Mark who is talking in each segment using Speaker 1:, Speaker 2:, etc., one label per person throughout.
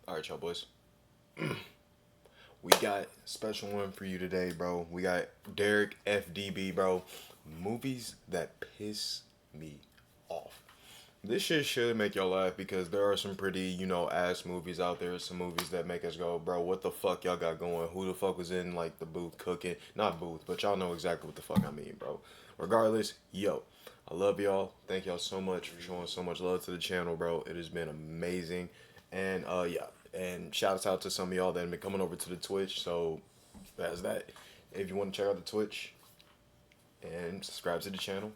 Speaker 1: All right, y'all boys. We got a special one for you today, bro. We got Derek FDB, bro. Movies that piss me off. This shit should make y'all laugh because there are some pretty, ass movies out there. Some movies that make us go, bro, what the fuck y'all got going? Who the fuck was in, like, the booth cooking? Not booth, but y'all know exactly what the fuck I mean, bro. Regardless, yo, I love y'all. Thank y'all so much for showing so much love to the channel, bro. It has been amazing. And, yeah. And shouts out to some of y'all that have been coming over to the Twitch. So, that's that. If you want to check out the Twitch and subscribe to the channel,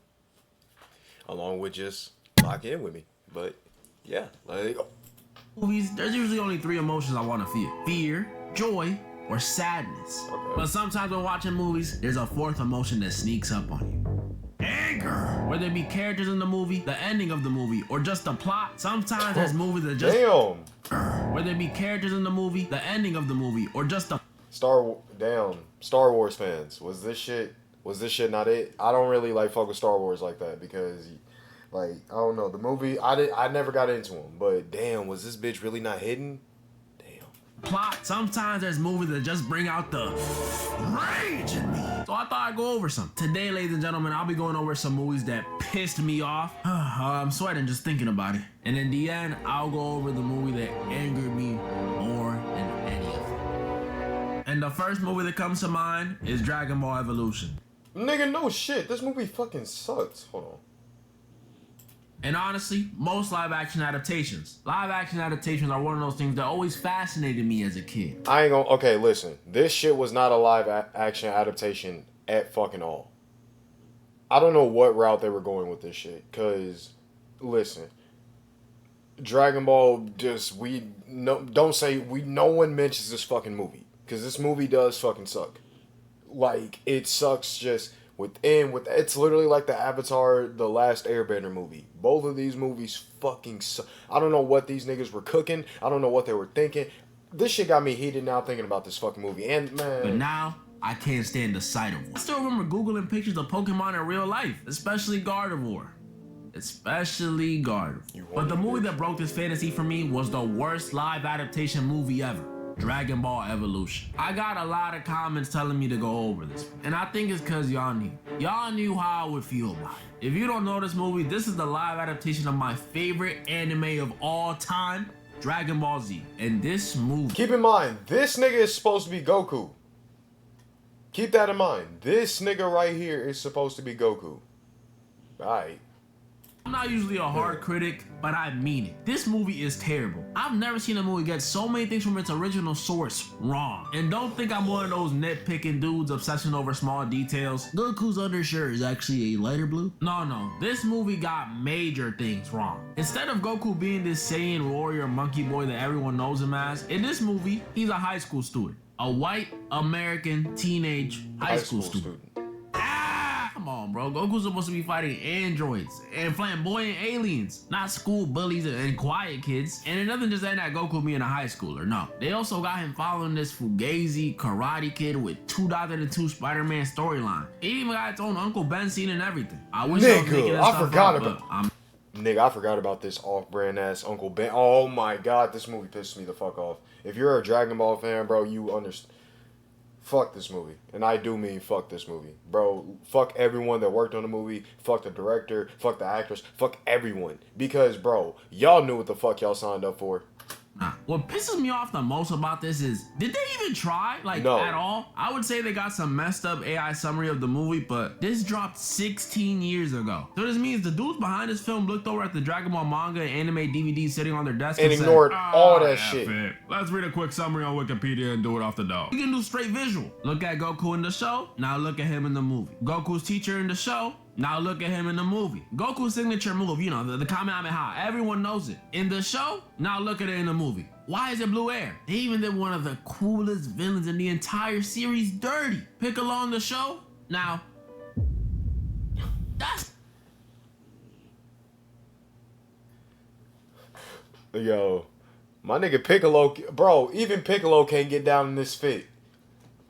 Speaker 1: along with just lock in with me. But yeah, let go.
Speaker 2: Movies, there's usually only three emotions I want to feel: fear, joy, or sadness.
Speaker 1: Okay.
Speaker 2: But sometimes when watching movies, there's a fourth emotion that sneaks up on you: anger. Whether it be characters in the movie, the ending of the movie, or just the plot. Sometimes there's movies that just
Speaker 1: Damn.
Speaker 2: whether it be characters in the movie, the ending of the movie, or just the
Speaker 1: Star Wars fans. Was this shit not it? I don't really like fuck with Star Wars like that because, like, I don't know, the movie I never got into them, but damn, was this bitch really not hidden? Damn.
Speaker 2: plot. Sometimes there's movies that just bring out the rage in me. So I thought I'd go over some. Today, ladies and gentlemen, I'll be going over some movies that pissed me off. I'm sweating just thinking about it. And in the end, I'll go over the movie that angered me more than any of them. And the first movie that comes to mind is Dragon Ball Evolution.
Speaker 1: Nigga, no shit. This movie fucking sucks. Hold on.
Speaker 2: And honestly, most live action adaptations are one of those things that always fascinated me as a kid.
Speaker 1: I ain't gonna. Okay, listen. This shit was not a live action adaptation at fucking all. I don't know what route they were going with this shit. Cause, listen, Dragon Ball no one mentions this fucking movie. Cause this movie does fucking suck. Like, it sucks just it's literally like the Avatar The Last Airbender movie. Both of these movies fucking suck. I don't know what these niggas were cooking. I don't know what they were thinking. This shit got me heated now thinking about this fucking movie. And man,
Speaker 2: but now I can't stand the sight of one. I still remember Googling pictures of Pokemon in real life, especially Gardevoir. But the movie that broke this fantasy for me was the worst live adaptation movie ever: Dragon Ball Evolution. I got a lot of comments telling me to go over this, and I think it's cause y'all knew how I would feel about it. If you don't know this movie, this is the live adaptation of my favorite anime of all time, Dragon Ball Z. And this movie,
Speaker 1: keep in mind, this nigga is supposed to be Goku. Keep that in mind. This nigga right here is supposed to be Goku. Alright.
Speaker 2: I'm not usually a hard critic, but I mean it. This movie is terrible. I've never seen a movie get so many things from its original source wrong. And don't think I'm one of those nitpicking dudes obsessing over small details. Goku's undershirt is actually a lighter blue. No, this movie got major things wrong. Instead of Goku being this Saiyan warrior monkey boy that everyone knows him as, in this movie, he's a high school student. A white American teenage high school student. Come on, bro. Goku's supposed to be fighting androids and flamboyant aliens, not school bullies and quiet kids. And it doesn't just end at Goku being a high schooler, no. They also got him following this Fugazi karate kid with 2002 Spider-Man storyline. It even got its own Uncle Ben scene and everything. I wish I was making this stuff up,
Speaker 1: Nigga, I forgot about this off-brand ass Uncle Ben. Oh my god, this movie pissed me the fuck off. If you're a Dragon Ball fan, bro, you understand. Fuck this movie. And I do mean fuck this movie. Bro, fuck everyone that worked on the movie. Fuck the director. Fuck the actors. Fuck everyone. Because, bro, y'all knew what the fuck y'all signed up for.
Speaker 2: Nah. What pisses me off the most about this is, did they even try? At all? I would say they got some messed up AI summary of the movie, but this dropped 16 years ago. So this means the dudes behind this film looked over at the Dragon Ball manga and anime DVDs sitting on their desk
Speaker 1: and ignored all that shit.
Speaker 2: Let's read a quick summary on Wikipedia and do it off the dome. You can do straight visual. Look at Goku in the show, now look at him in the movie. Goku's teacher in the show, now look at him in the movie. Goku's signature move, the Kamehameha, everyone knows it. In the show, now look at it in the movie. Why is it blue air? They even did one of the coolest villains in the entire series dirty. Piccolo in the show, now, that's...
Speaker 1: Yo, my nigga Piccolo, bro, even Piccolo can't get down in this fit.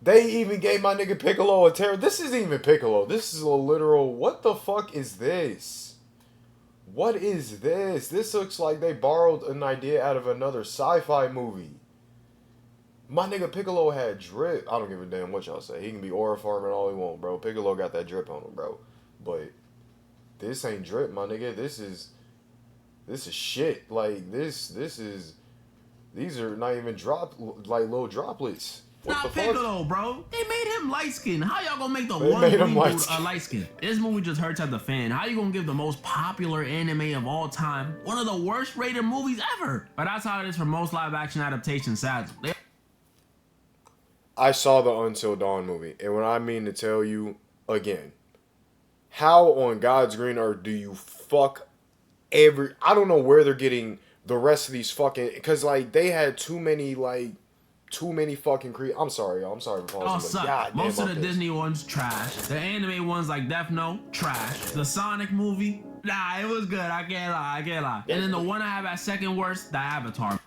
Speaker 1: They even gave my nigga Piccolo a terror. This isn't even Piccolo. This is a literal, what the fuck is this? What is this? This looks like they borrowed an idea out of another sci-fi movie. My nigga Piccolo had drip. I don't give a damn what y'all say. He can be aura farming all he want, bro. Piccolo got that drip on him, bro. But this ain't drip, my nigga. This is shit. Like these are not even little droplets. What
Speaker 2: Not
Speaker 1: the
Speaker 2: Piccolo,
Speaker 1: fuck?
Speaker 2: bro. They made him light skinned. How y'all gonna make the
Speaker 1: They
Speaker 2: one
Speaker 1: made him
Speaker 2: green
Speaker 1: light
Speaker 2: dude
Speaker 1: skinned.
Speaker 2: light skinned? This movie just hurts as a fan. How you gonna give the most popular anime of all time one of the worst rated movies ever? But that's how it is for most live action adaptations, sadly.
Speaker 1: I saw the Until Dawn movie, and when I mean to tell you again, how on God's green earth do you fuck I don't know where they're getting the rest of these fucking, because like they had too many fucking I'm sorry, y'all. I'm sorry for
Speaker 2: All
Speaker 1: pausing, but
Speaker 2: suck.
Speaker 1: God damn,
Speaker 2: Most of the
Speaker 1: about this.
Speaker 2: Disney ones, trash. The anime ones like Death Note, trash. The Sonic movie, nah, it was good. I can't lie. And then the one I have at second worst, the Avatar.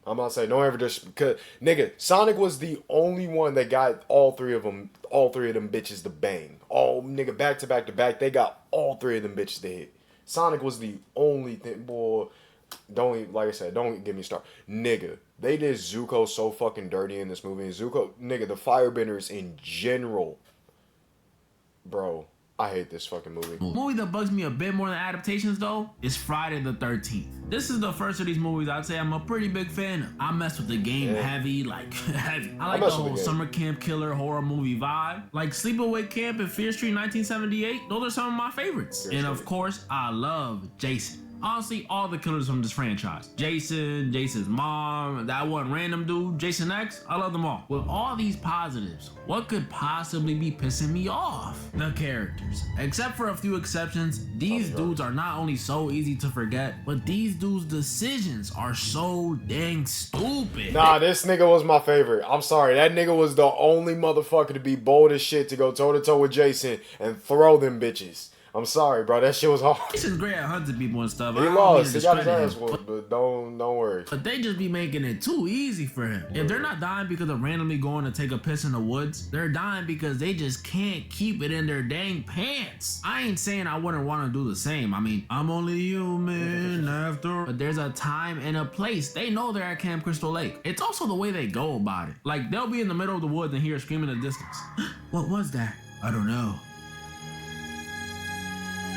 Speaker 1: I'm not saying don't ever just because nigga, Sonic was the only one that got all three of them bitches to bang. All nigga back to back to back, they got all three of them bitches to hit. Sonic was the only thing, boy. Like I said, don't get me started. Nigga, they did Zuko so fucking dirty in this movie. And Zuko, nigga, the firebenders in general. Bro, I hate this fucking movie.
Speaker 2: The movie that bugs me a bit more than adaptations though is Friday the 13th. This is the first of these movies I'd say I'm a pretty big fan of. I mess with the game heavy, like heavy. I like the whole summer camp killer horror movie vibe. Like Sleepaway Camp and Fear Street 1978. Those are some of my favorites. And of course, I love Jason. Honestly, all the killers from this franchise. Jason, Jason's mom, that one random dude, Jason X, I love them all. With all these positives, what could possibly be pissing me off? The characters. Except for a few exceptions, these dudes are not only so easy to forget, but these dudes' decisions are so dang stupid.
Speaker 1: Nah, this nigga was my favorite. I'm sorry, that nigga was the only motherfucker to be bold as shit to go toe to toe with Jason and throw them bitches. I'm sorry, bro. That shit was hard.
Speaker 2: Jason's great at hunting people and stuff.
Speaker 1: He
Speaker 2: I don't
Speaker 1: lost.
Speaker 2: mean
Speaker 1: He
Speaker 2: to
Speaker 1: got his
Speaker 2: discredit
Speaker 1: ass
Speaker 2: him,
Speaker 1: whooped, but don't worry.
Speaker 2: But they just be making it too easy for him. If they're not dying because of randomly going to take a piss in the woods, they're dying because they just can't keep it in their dang pants. I ain't saying I wouldn't want to do the same. I mean, I'm only human after. But there's a time and a place. They know they're at Camp Crystal Lake. It's also the way they go about it. Like, they'll be in the middle of the woods and hear a scream in the distance. What was that? I don't know.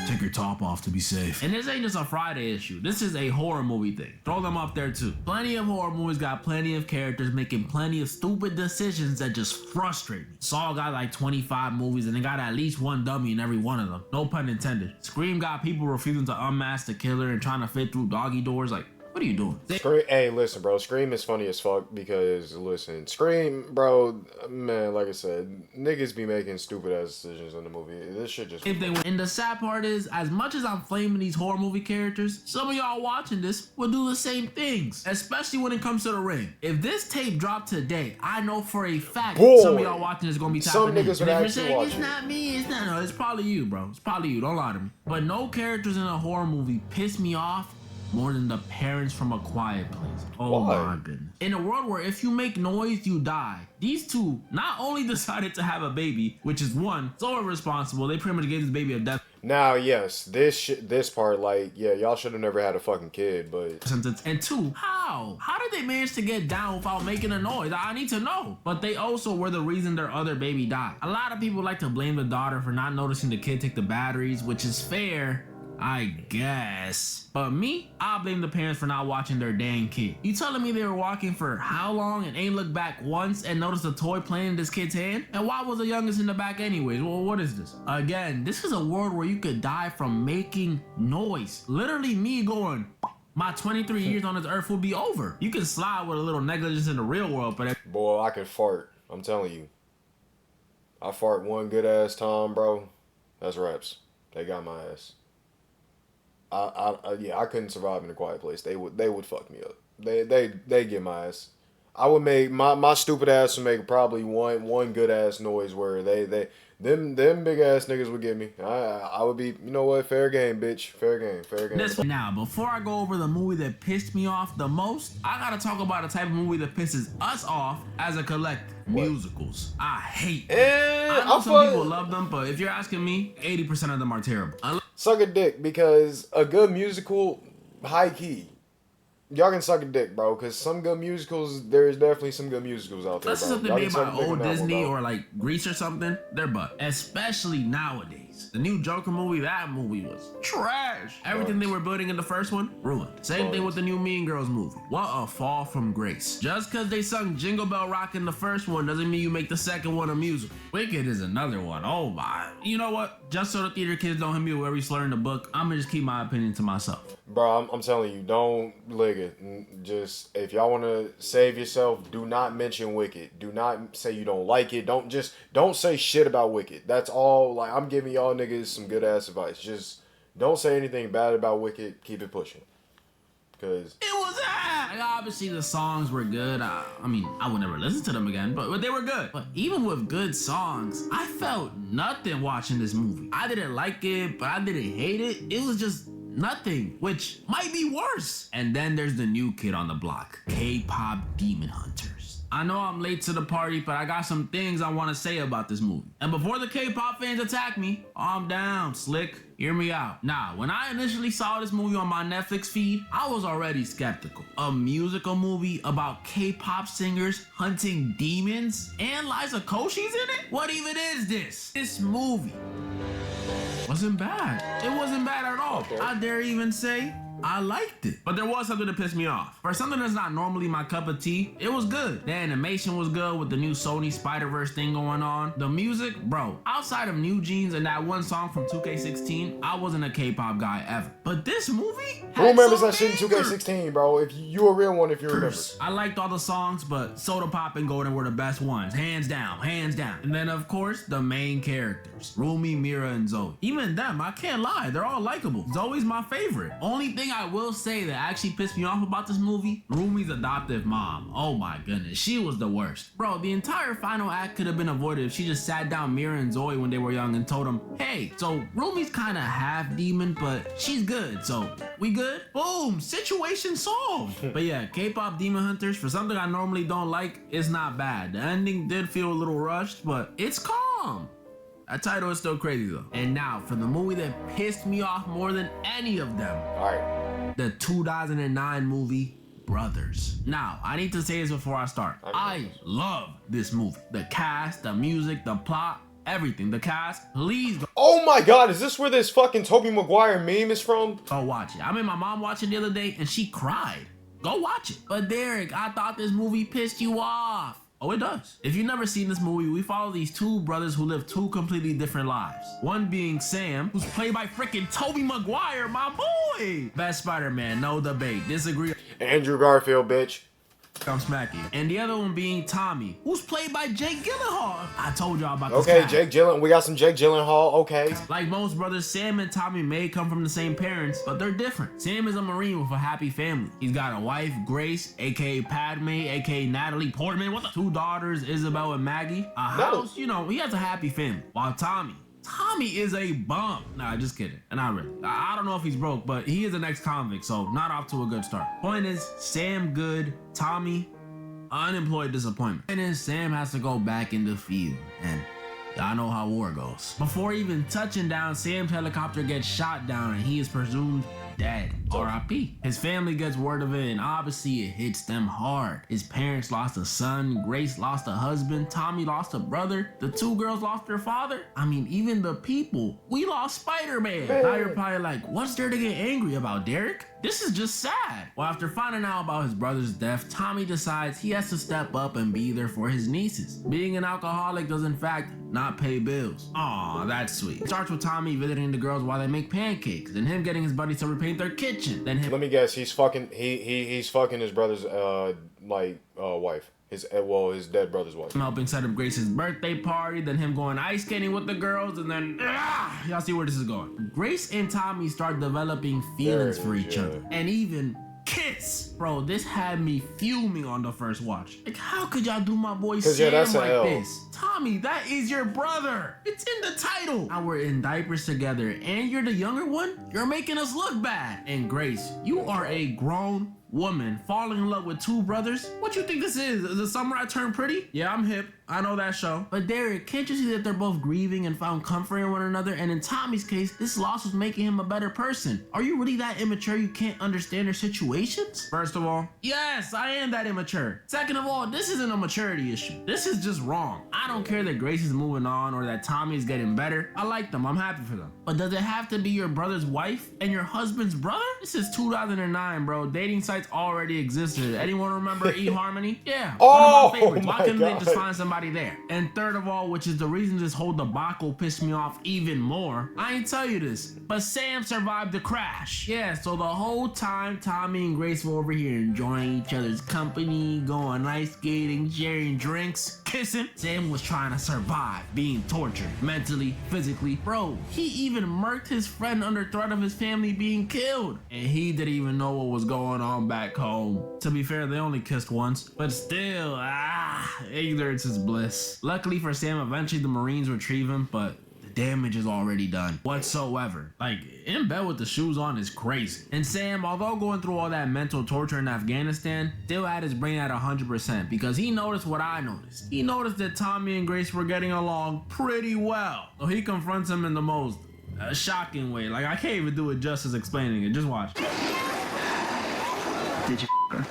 Speaker 2: Take your top off to be safe. And this ain't just a Friday issue. This is a horror movie thing. Throw them up there too. Plenty of horror movies got plenty of characters making plenty of stupid decisions that just frustrate me. Saw got like 25 movies and they got at least one dummy in every one of them. No pun intended. Scream got people refusing to unmask the killer and trying to fit through doggy doors. Like, what are you doing?
Speaker 1: Scream, hey, listen, bro. Scream is funny as fuck because, listen, Scream, bro, man, like I said, niggas be making stupid ass decisions in the movie. This shit just.
Speaker 2: And the sad part is, as much as I'm flaming these horror movie characters, some of y'all watching this will do the same things, especially when it comes to The Ring. If this tape dropped today, I know for a fact some of y'all watching this gonna be tapping
Speaker 1: some niggas
Speaker 2: in.
Speaker 1: would
Speaker 2: And if you're
Speaker 1: actually
Speaker 2: saying
Speaker 1: watch
Speaker 2: it's
Speaker 1: it.
Speaker 2: not me, no, it's probably you, bro. It's probably you. Don't lie to me. But no characters in a horror movie piss me off more than the parents from A Quiet Place. Oh my goodness. In a world where if you make noise, you die, these two not only decided to have a baby, which is one, so irresponsible, they pretty much gave this baby a death
Speaker 1: Now, yes, this part, like, yeah, y'all should have never had a fucking kid, but.
Speaker 2: sentence. And two, how did they manage to get down without making a noise? I need to know. But they also were the reason their other baby died. A lot of people like to blame the daughter for not noticing the kid take the batteries, which is fair, I guess. But me, I blame the parents for not watching their dang kid. You telling me they were walking for how long and ain't looked back once and noticed a toy playing in this kid's hand? And why was the youngest in the back anyways? Well, what is this? Again, this is a world where you could die from making noise. Literally me going, my 23 years on this earth will be over. You can slide with a little negligence in the real world, but
Speaker 1: Boy, I can fart. I'm telling you. I fart one good ass time, bro. That's raps. They got my ass. Yeah, I couldn't survive in A Quiet Place. They would fuck me up. They get my ass. I would make my stupid ass would make probably one good ass noise where them big ass niggas would get me. I would be, you know what, fair game, bitch. Fair game.
Speaker 2: Now, before I go over the movie that pissed me off the most, I gotta talk about a type of movie that pisses us off as a collective. Musicals. I hate them. I know some people love them, but if you're asking me, 80% of them are terrible.
Speaker 1: suck a dick because a good musical, high key. Y'all can suck a dick, bro, because some good musicals, there's definitely some good musicals out there,
Speaker 2: Unless it's
Speaker 1: bro.
Speaker 2: something
Speaker 1: Y'all
Speaker 2: made
Speaker 1: can
Speaker 2: by
Speaker 1: suck a dick on
Speaker 2: old
Speaker 1: that one,
Speaker 2: Disney
Speaker 1: bro.
Speaker 2: or like Grease or something, they're butt. Especially nowadays. The new Joker movie, that movie was trash. Everything they were building in the first one, ruined. Same thing with the new Mean Girls movie. What a fall from grace. Just because they sung Jingle Bell Rock in the first one doesn't mean you make the second one a musical. Wicked is another one. Oh my. You know what? Just so the theater kids don't hit me with every slur in the book, I'm gonna just keep my opinion to myself.
Speaker 1: Bro, I'm telling you, don't lick it. Just, if y'all want to save yourself, do not mention Wicked. Do not say you don't like it. Don't say shit about Wicked. That's all. Like, I'm giving y'all niggas some good ass advice. Just don't say anything bad about Wicked. Keep it pushing. Cause
Speaker 2: it was like, obviously the songs were good. I mean, I would never listen to them again, but they were good. But even with good songs, I felt nothing watching this movie. I didn't like it, but I didn't hate it. It was just nothing, which might be worse. And then there's the new kid on the block, K-pop Demon Hunters. I know I'm late to the party, but I got some things I want to say about this movie. And before the K-pop fans attack me, calm down, Slick. Hear me out. Now, when I initially saw this movie on my Netflix feed, I was already skeptical. A musical movie about K-pop singers hunting demons? And Liza Koshy's in it? What even is this? This movie wasn't bad. It wasn't bad at all.
Speaker 1: Okay.
Speaker 2: I dare even say I liked it. But there was something that pissed me off. For something that's not normally my cup of tea, it was good. The animation was good with the new Sony Spider-Verse thing going on. The music, bro, outside of New Jeans and that one song from 2K16, I wasn't a K-pop guy ever. But this movie
Speaker 1: who remembers that shit in 2K16, bro? If you a real one, if you remember.
Speaker 2: I liked all the songs, but Soda Pop and Golden were the best ones. Hands down, hands down. And then, of course, the main characters. Rumi, Mira, and Zoe. Even them, I can't lie, they're all likable. Zoe's my favorite. Only thing I will say that actually pissed me off about this movie, Rumi's adoptive mom. Oh my goodness, she was the worst. Bro, the entire final act could have been avoided if she just sat down Mira and Zoe when they were young and told them, hey, so Rumi's kind of half demon, but she's good, so we good? Boom, situation solved. But yeah, K-pop Demon Hunters, for something I normally don't like, it's not bad. The ending did feel a little rushed, but it's calm. That title is still crazy though. And now for the movie that pissed me off more than any of them.
Speaker 1: All right.
Speaker 2: The 2009 movie Brothers. Now, I need to say this before I start. I love this movie. The cast, the music, the plot, everything. The cast, please go
Speaker 1: Oh my God, is this where this fucking Tobey Maguire meme is from?
Speaker 2: watch it. I made my mom watch it the other day and she cried. Go watch it. But Derek, I thought this movie pissed you off. Oh, it does. If you've never seen this movie, we follow these two brothers who live two completely different lives. One being Sam, who's played by freaking Tobey Maguire, my boy. Best Spider-Man, no debate. Disagree,
Speaker 1: Andrew Garfield, bitch.
Speaker 2: I'm smacking. And the other one being Tommy, who's played by Jake Gyllenhaal. I told y'all about this
Speaker 1: Okay,
Speaker 2: guy.
Speaker 1: Jake Gyllenhaal. We got some Jake Gyllenhaal. Okay.
Speaker 2: Like most brothers, Sam and Tommy may come from the same parents, but they're different. Sam is a Marine with a happy family. He's got a wife, Grace, aka Padme, aka Natalie Portman, what the? Two daughters, Isabel and Maggie. A house, you know, he has a happy family. While Tommy is a bum. Nah, just kidding. And not really. I don't know if he's broke, but he is an ex-convict, so not off to a good start. Point is, Sam good, Tommy unemployed disappointment. And then Sam has to go back in the field, and y'all know how war goes. Before even touching down, Sam's helicopter gets shot down and he is presumed dead. R.I.P. His family gets word of it and obviously it hits them hard. His parents lost a son, Grace lost a husband, Tommy lost a brother, the two girls lost their father. I mean, even the people. We lost Spider-Man. Now you're probably like, what's there to get angry about, Derek? This is just sad. Well, after finding out about his brother's death, Tommy decides he has to step up and be there for his nieces. Being an alcoholic does in fact not pay bills. Aw, that's sweet. It starts with Tommy visiting the girls while they make pancakes, then him getting his buddies to repaint their kitchen, then him—
Speaker 1: Let me guess. He's fucking. He's fucking his brother's wife. His dead brother's wife.
Speaker 2: helping set up Grace's birthday party, then him going ice skating with the girls, and then y'all see where this is going. Grace and Tommy start developing feelings for each other, and even kiss. Bro, this had me fuming on the first watch. Like, how could y'all do my boy Sam
Speaker 1: that's
Speaker 2: like
Speaker 1: a L.
Speaker 2: this? Tommy, that is your brother. It's in the title. Now we're in diapers together, and you're the younger one? You're making us look bad. And Grace, you are a grown woman falling in love with two brothers? What you think this is? The Summer I Turned Pretty? Yeah, I'm hip. I know that show. But Derek, can't you see that they're both grieving and found comfort in one another? And in Tommy's case, this loss was making him a better person. Are you really that immature you can't understand their situations? First of all, yes, I am that immature. Second of all, this isn't a maturity issue. This is just wrong. I don't care that Grace is moving on or that Tommy is getting better. I like them. I'm happy for them. But does it have to be your brother's wife and your husband's brother? This is 2009, bro. Dating sites already existed. Anyone remember eHarmony? Yeah,
Speaker 1: Oh,
Speaker 2: one of my favorites. Why
Speaker 1: my
Speaker 2: couldn't they
Speaker 1: God.
Speaker 2: just find somebody there? And third of all, which is the reason this whole debacle pissed me off even more, I ain't tell you this, but Sam survived the crash. Yeah, so the whole time Tommy and Grace were over here enjoying each other's company, going ice skating, sharing drinks, kissing, Sam was trying to survive being tortured mentally, physically. Bro, he even murked his friend under threat of his family being killed. And he didn't even know what was going on back home. To be fair, they only kissed once, but still, ignorance is bliss. Luckily for Sam, eventually the Marines retrieve him, but the damage is already done whatsoever. Like, in bed with the shoes on is crazy. And Sam, although going through all that mental torture in Afghanistan, still had his brain at 100% because he noticed what I noticed. He noticed that Tommy and Grace were getting along pretty well. So he confronts him in the most shocking way. Like, I can't even do it justice explaining it. Just watch.
Speaker 3: Did you her?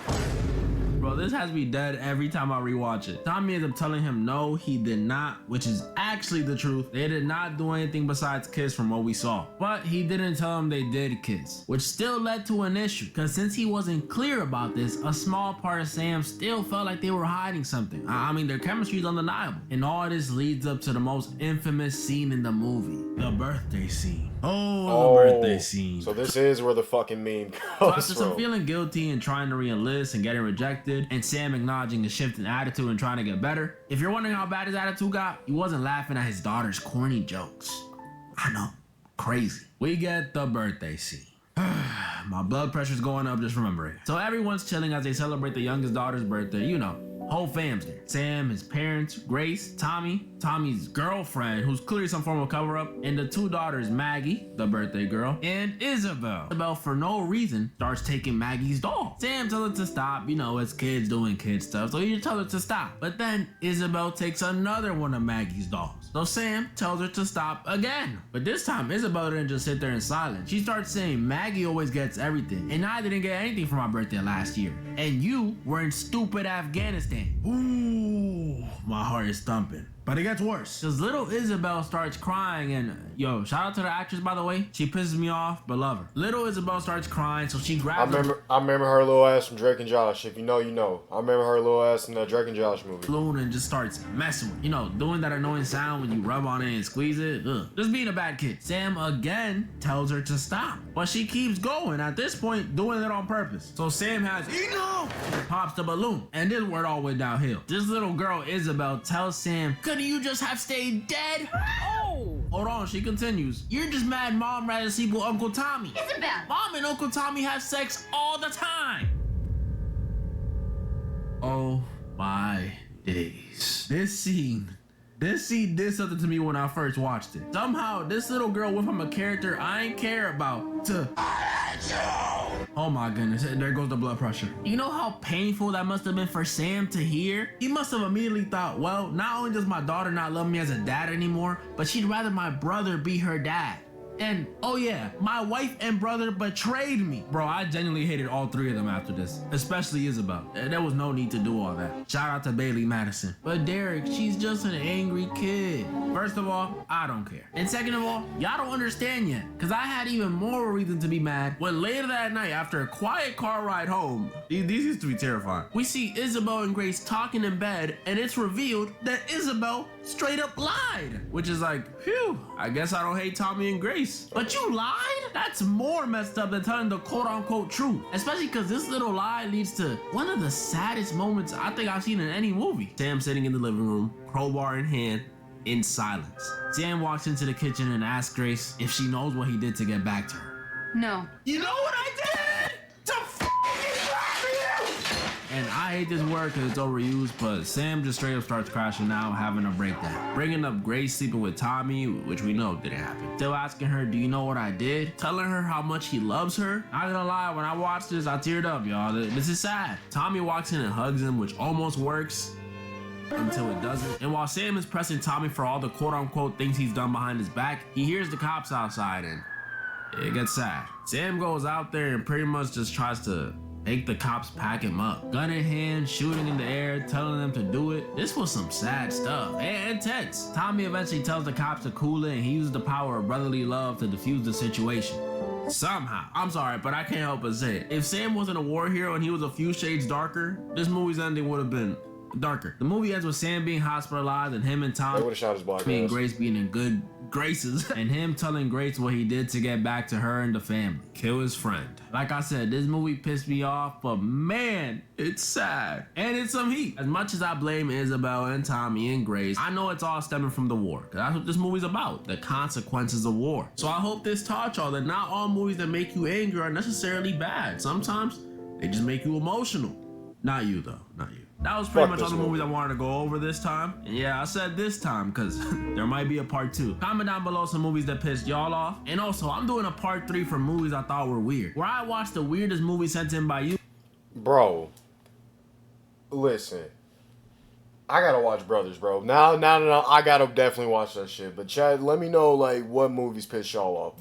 Speaker 2: Bro, this has me dead every time I rewatch it. Tommy ends up telling him no, he did not, which is actually the truth. They did not do anything besides kiss from what we saw. But he didn't tell him they did kiss, which still led to an issue. Because since he wasn't clear about this, a small part of Sam still felt like they were hiding something. I mean, their chemistry is undeniable. And all this leads up to the most infamous scene in the movie, the birthday scene. Oh, the birthday scene.
Speaker 1: So this is where the fucking meme
Speaker 2: So
Speaker 1: comes
Speaker 2: after some
Speaker 1: from.
Speaker 2: feeling guilty and trying to re-enlist and getting rejected, and Sam acknowledging his shift in attitude and trying to get better, if you're wondering how bad his attitude got, he wasn't laughing at his daughter's corny jokes. I know, crazy. We get the birthday scene. My blood pressure's going up just remembering. So everyone's chilling as they celebrate the youngest daughter's birthday, you know. Whole fam's there. Sam, his parents, Grace, Tommy, Tommy's girlfriend, who's clearly some form of cover-up, and the two daughters, Maggie, the birthday girl, and Isabel. Isabel, for no reason, starts taking Maggie's doll. Sam tells her to stop, you know, it's kids doing kid stuff, so he tells her to stop. But then Isabel takes another one of Maggie's dolls. So Sam tells her to stop again. But this time, Isabel didn't just sit there in silence. She starts saying, Maggie always gets everything, and I didn't get anything for my birthday last year. And you were in stupid Afghanistan. Ooh, my heart is thumping. But it gets worse. Cause little Isabel starts crying and yo, shout out to the actress by the way. She pisses me off, but love her. Little Isabel starts crying, so she grabs
Speaker 1: I remember her little ass from Drake and Josh. If you know, you know. I remember her little ass in the Drake and Josh movie.
Speaker 2: balloon and just starts messing with, you know, doing that annoying sound when you rub on it and squeeze it. Ugh. Just being a bad kid. Sam again tells her to stop, but she keeps going. At this point, doing it on purpose. So Sam has enough, pops the balloon, and this word all went downhill. This little girl Isabel tells Sam, couldn't you just have stayed dead? Oh, hold on, she continues. You're just mad mom rather sleep with Uncle Tommy.
Speaker 4: Isabel!
Speaker 2: Mom and Uncle Tommy have sex all the time. Oh my days. This scene did something to me when I first watched it. Somehow, this little girl went from a character I ain't care about to oh my goodness, there goes the blood pressure. You know how painful that must have been for Sam to hear? He must have immediately thought, well, not only does my daughter not love me as a dad anymore, but she'd rather my brother be her dad. And oh yeah, my wife and brother betrayed me. Bro, I genuinely hated all three of them after this, especially Isabel. There was no need to do all that. Shout out to Bailey Madison. But Derek, she's just an angry kid. First of all, I don't care. And second of all, y'all don't understand yet, because I had even more reason to be mad when later that night, after a quiet car ride home, these used to be terrifying, we see Isabel and Grace talking in bed, and it's revealed that Isabel straight up lied. Which is like, phew, I guess I don't hate Tommy and Grace. But you lied? That's more messed up than telling the quote-unquote truth. Especially because this little lie leads to one of the saddest moments I think I've seen in any movie. Sam sitting in the living room, crowbar in hand, in silence. Sam walks into the kitchen and asks Grace if she knows what he did to get back to her.
Speaker 4: No.
Speaker 2: You know what I did? To f***ing you! And I hate this word because it's overused, but Sam just straight up starts crashing out, having a breakdown. Bringing up Grace sleeping with Tommy, which we know didn't happen. Still asking her, do you know what I did? Telling her how much he loves her. Not gonna lie, when I watched this, I teared up, y'all. This is sad. Tommy walks in and hugs him, which almost works until it doesn't. And while Sam is pressing Tommy for all the quote-unquote things he's done behind his back, he hears the cops outside and it gets sad. Sam goes out there and pretty much just tries to make the cops pack him up. Gun in hand, shooting in the air, telling them to do it. This was some sad stuff and intense. Tommy eventually tells the cops to cool it and he uses the power of brotherly love to defuse the situation. Somehow. I'm sorry, but I can't help but say it. If Sam wasn't a war hero and he was a few shades darker, this movie's ending would have been darker. The movie ends with Sam being hospitalized and him and Tom being Grace being in good graces and him telling Grace what he did to get back to her and the family. Kill his friend. Like I said, this movie pissed me off, but man, it's sad. And it's some heat. As much as I blame Isabel and Tommy and Grace, I know it's all stemming from the war. Cause that's what this movie's about. The consequences of war. So I hope this taught y'all that not all movies that make you angry are necessarily bad. Sometimes they just make you emotional. Not you though, not you. That was pretty much all the movies I wanted to go over this time. And yeah, I said this time because there might be a part 2. Comment down below some movies that pissed y'all off. And also, I'm doing a part 3 for movies I thought were weird, where I watched the weirdest movie sent in by you.
Speaker 1: Bro, listen. I gotta watch Brothers, bro. Now, I gotta definitely watch that shit. But Chad, let me know, like, what movies piss y'all off.